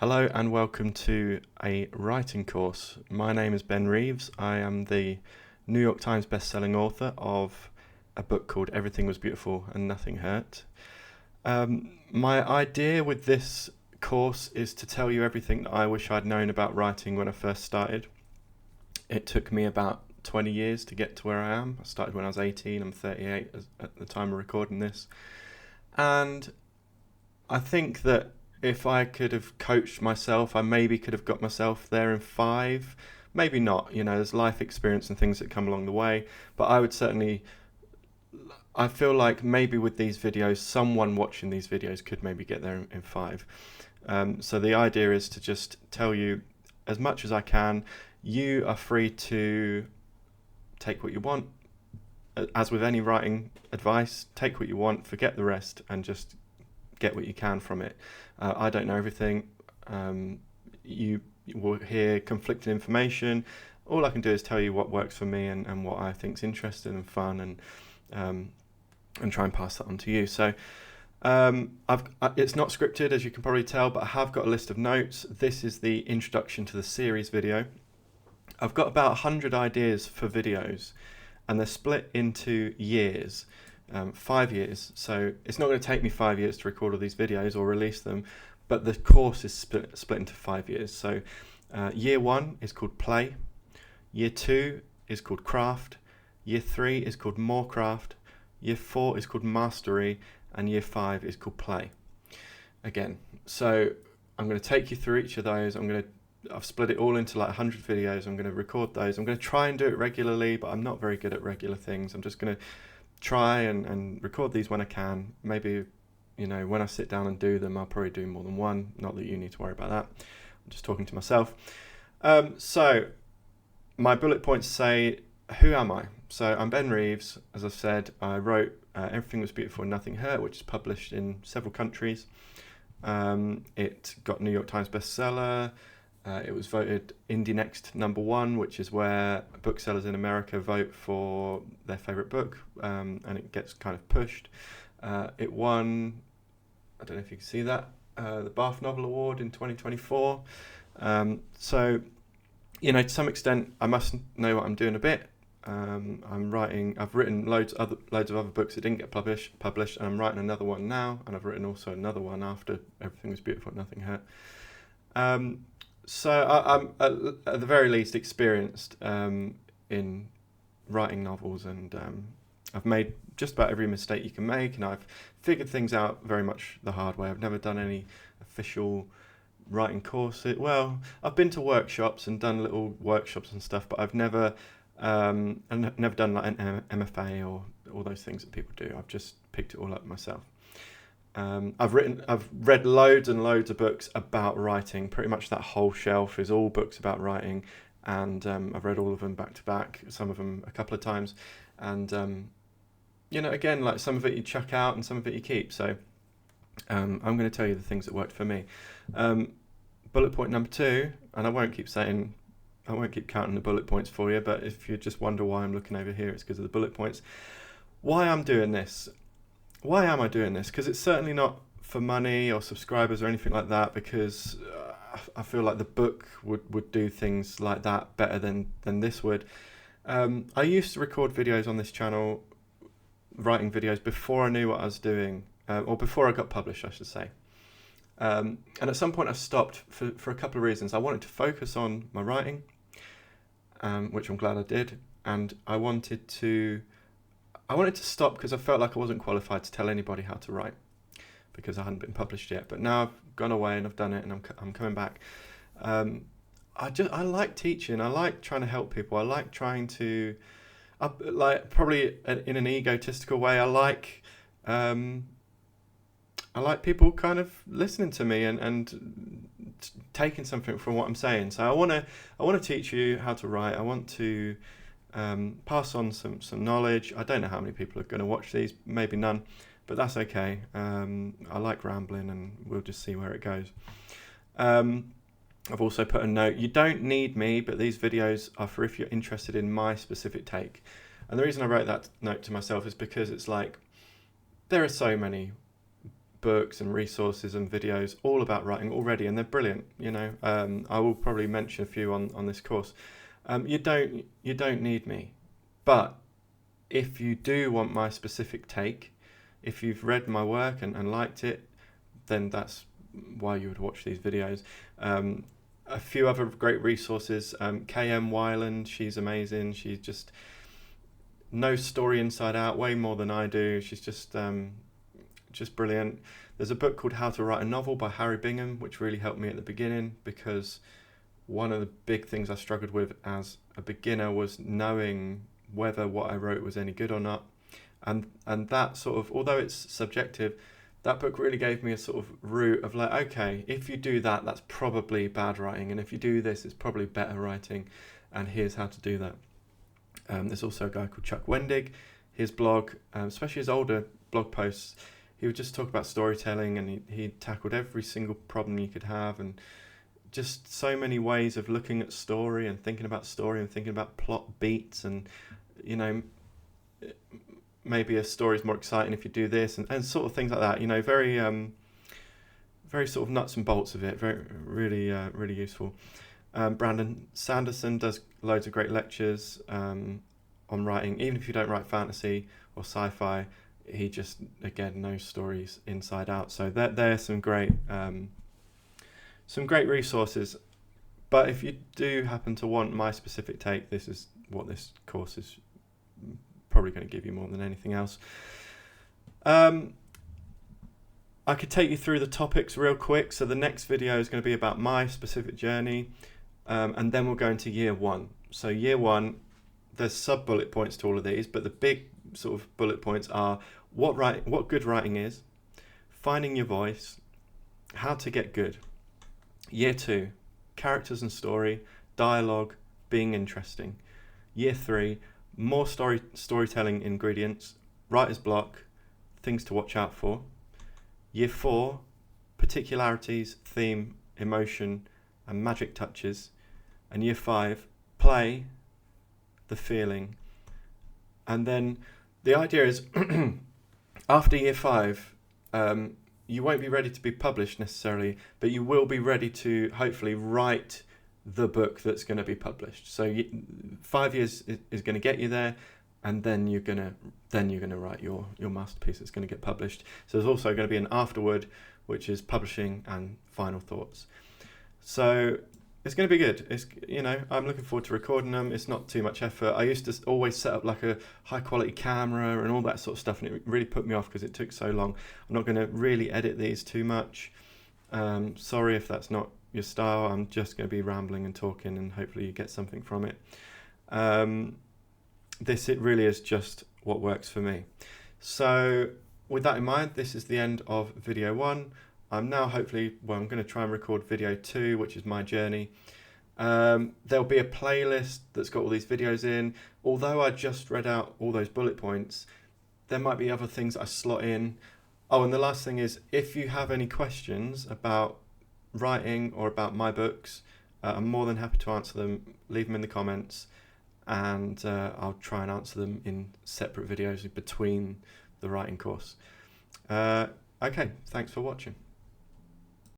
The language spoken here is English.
Hello and welcome to a writing course. My name is Ben Reeves. I am the New York Times bestselling author of a book called Everything Was Beautiful and Nothing Hurt. My idea with this course is to tell you everything that I wish I'd known about writing when I first started. It took me about 20 years to get to where I am. I started when I was 18, I'm 38 at the time of recording this. And I think that if I could have coached myself, I maybe could have got myself there in 5, maybe not. There's life experience and things that come along the way, but I feel like maybe with these videos, someone watching these videos could maybe get there in 5. So the idea is to just tell you as much as I can. You are free to take what you want. As with any writing advice, take what you want, forget the rest, and just get what you can from it. I don't know everything. You will hear conflicting information. All I can do is tell you what works for me and what I think is interesting and fun, and try and pass that on to you. So it's not scripted, as you can probably tell, but I have got a list of notes. This is the introduction to the series video. I've got about 100 ideas for videos, and they're split into years. 5 years, so it's not going to take me 5 years to record all these videos or release them, but the course is split into 5 years. So year 1 is called play, year 2 is called craft, year 3 is called more craft, year 4 is called mastery, and year 5 is called play again. So I'm going to take you through each of those. I've split it all into like 100 videos. I'm going to record those. I'm going to try and do it regularly, but I'm not very good at regular things. I'm just going to try and record these when I can. Maybe, when I sit down and do them, I'll probably do more than one. Not that you need to worry about that. I'm just talking to myself. So my bullet points say, who am I? So I'm Ben Reeves. As I said, I wrote Everything Was Beautiful and Nothing Hurt, which is published in several countries. It got New York Times bestseller. It was voted Indie Next #1, which is where booksellers in America vote for their favourite book, and it gets kind of pushed. It won, I don't know if you can see that, the Bath Novel Award in 2024. So, to some extent, I must know what I'm doing a bit. I've written loads of other books that didn't get published, and I'm writing another one now, and I've written also another one after Everything Was Beautiful and Nothing Hurt. So I'm at the very least experienced in writing novels, and I've made just about every mistake you can make, and I've figured things out very much the hard way. I've never done any official writing courses. Well, I've been to workshops and done little workshops and stuff, but I've never done like an MFA or all those things that people do. I've just picked it all up myself. I've read loads and loads of books about writing. Pretty much that whole shelf is all books about writing, and I've read all of them back to back, some of them a couple of times, and again, like some of it you chuck out and some of it you keep. So I'm going to tell you the things that worked for me. Bullet point number 2, and I won't keep counting the bullet points for you, but if you just wonder why I'm looking over here, it's because of the bullet points. Why I'm doing this? Why am I doing this? Because it's certainly not for money or subscribers or anything like that, because I feel like the book would do things like that better than this would. I used to record videos on this channel, writing videos, before I knew what I was doing, or before I got published, I should say. And at some point I stopped for a couple of reasons. I wanted to focus on my writing, which I'm glad I did, and I wanted to stop because I felt like I wasn't qualified to tell anybody how to write, because I hadn't been published yet. But now I've gone away and I've done it, and I'm coming back. I like teaching. I like trying to help people. I like trying to, probably in an egotistical way, I like people kind of listening to me and taking something from what I'm saying. So I want to teach you how to write. I want to pass on some knowledge. I don't know how many people are going to watch these, maybe none, but that's okay. I like rambling, and we'll just see where it goes. I've also put a note, you don't need me, but these videos are for if you're interested in my specific take. And the reason I wrote that note to myself is because it's like, there are so many books and resources and videos all about writing already, and they're brilliant. You know, I will probably mention a few on this course. You don't need me, but if you do want my specific take, if you've read my work and liked it, then that's why you would watch these videos. A few other great resources. KM Weiland, she's amazing. She's just knows story inside out way more than I do. She's just brilliant. There's a book called How to Write a Novel by Harry Bingham, which really helped me at the beginning, because one of the big things I struggled with as a beginner was knowing whether what I wrote was any good or not. And that sort of, although it's subjective, that book really gave me a sort of route of like, okay, if you do that, that's probably bad writing, and if you do this, it's probably better writing, and here's how to do that. There's also a guy called Chuck Wendig. His blog, especially his older blog posts, he would just talk about storytelling, and he tackled every single problem you could have, and just so many ways of looking at story and thinking about story and thinking about plot beats, and you know, maybe a story is more exciting if you do this, and sort of things like that. You know, very sort of nuts and bolts of it. Very really useful. Brandon Sanderson does loads of great lectures on writing. Even if you don't write fantasy or sci-fi, he just again knows stories inside out. So there's some great resources. But if you do happen to want my specific take, this is what this course is probably going to give you more than anything else. I could take you through the topics real quick. So the next video is going to be about my specific journey, and then we'll go into year one. So year one, there's sub bullet points to all of these, but the big sort of bullet points are what good writing is, finding your voice, how to get good. Year two, characters and story, dialogue, being interesting. Year three, more storytelling ingredients, writer's block, things to watch out for. Year four, particularities, theme, emotion, and magic touches. And year five, play, the feeling. And then the idea is after year five, you won't be ready to be published necessarily, but you will be ready to hopefully write the book that's going to be published. So 5 years is going to get you there, and then you're going to write your masterpiece that's going to get published. So there's also going to be an afterward, which is publishing and final thoughts. So it's going to be good. It's, you know, I'm looking forward to recording them. It's not too much effort. I used to always set up like a high quality camera and all that sort of stuff, and it really put me off because it took so long. I'm not going to really edit these too much. Sorry if that's not your style. I'm just going to be rambling and talking, and hopefully you get something from it. It really is just what works for me. So with that in mind, this is the end of video one. I'm now I'm going to try and record video two, which is my journey. There'll be a playlist that's got all these videos in. Although I just read out all those bullet points, there might be other things I slot in. Oh, and the last thing is, if you have any questions about writing or about my books, I'm more than happy to answer them. Leave them in the comments, and I'll try and answer them in separate videos between the writing course. Okay, thanks for watching.